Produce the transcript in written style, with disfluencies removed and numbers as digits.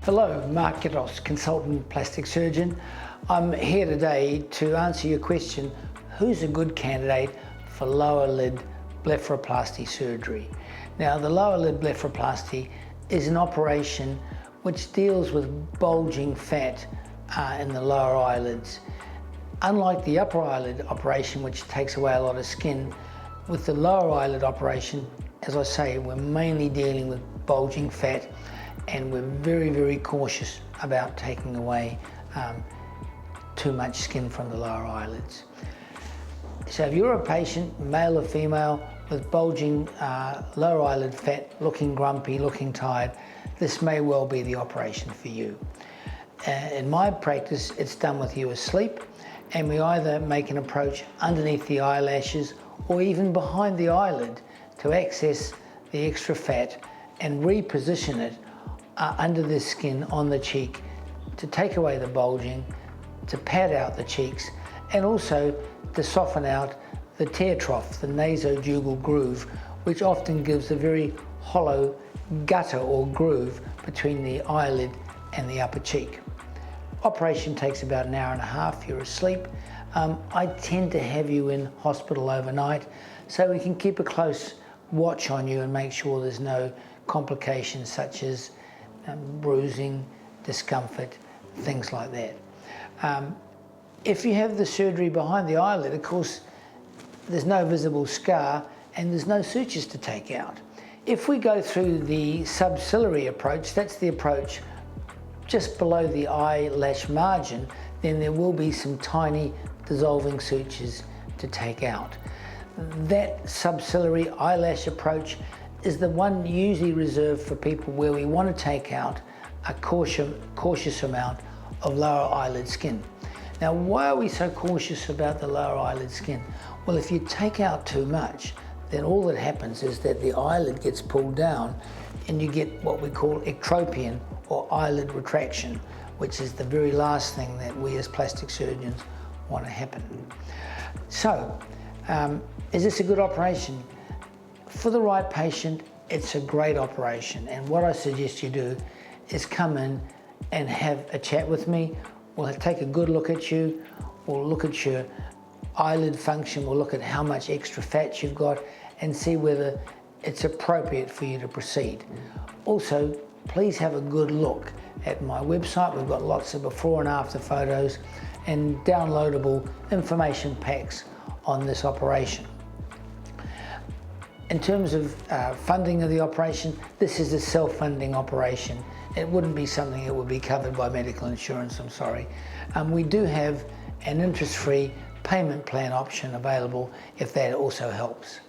Hello, Mark Kittos, consultant plastic surgeon. I'm here today to answer your question, who's a good candidate for lower lid blepharoplasty surgery? Now, the lower lid blepharoplasty is an operation which deals with bulging fat in the lower eyelids. Unlike the upper eyelid operation, which takes away a lot of skin, with the lower eyelid operation, as I say, we're mainly dealing with bulging fat, and we're very, very cautious about taking away too much skin from the lower eyelids. So if you're a patient, male or female, with bulging lower eyelid fat, looking grumpy, looking tired, this may well be the operation for you. In my practice, it's done with you asleep, and we either make an approach underneath the eyelashes or even behind the eyelid to access the extra fat and reposition it under the skin on the cheek to take away the bulging, to pad out the cheeks, and also to soften out the tear trough, the nasojugal groove, which often gives a very hollow gutter or groove between the eyelid and the upper cheek. Operation takes about an hour and a half, you're asleep. I tend to have you in hospital overnight so we can keep a close watch on you and make sure there's no complications such as bruising, discomfort, things like that. If you have the surgery behind the eyelid, of course, there's no visible scar and there's no sutures to take out. If we go through the subciliary approach, that's the approach just below the eyelash margin, then there will be some tiny dissolving sutures to take out. That subciliary eyelash approach is the one usually reserved for people where we want to take out a cautious amount of lower eyelid skin. Now, why are we so cautious about the lower eyelid skin? Well, if you take out too much, then all that happens is that the eyelid gets pulled down and you get what we call ectropion or eyelid retraction, which is the very last thing that we as plastic surgeons want to happen. So, is this a good operation? For the right patient, it's a great operation, and what I suggest you do is come in and have a chat with me. We'll take a good look at you, we'll look at your eyelid function, we'll look at how much extra fat you've got and see whether it's appropriate for you to proceed. Also, please have a good look at my website. We've got lots of before and after photos and downloadable information packs on this operation. In terms of funding of the operation, this is a self-funding operation. It wouldn't be something that would be covered by medical insurance, I'm sorry. We do have an interest-free payment plan option available if that also helps.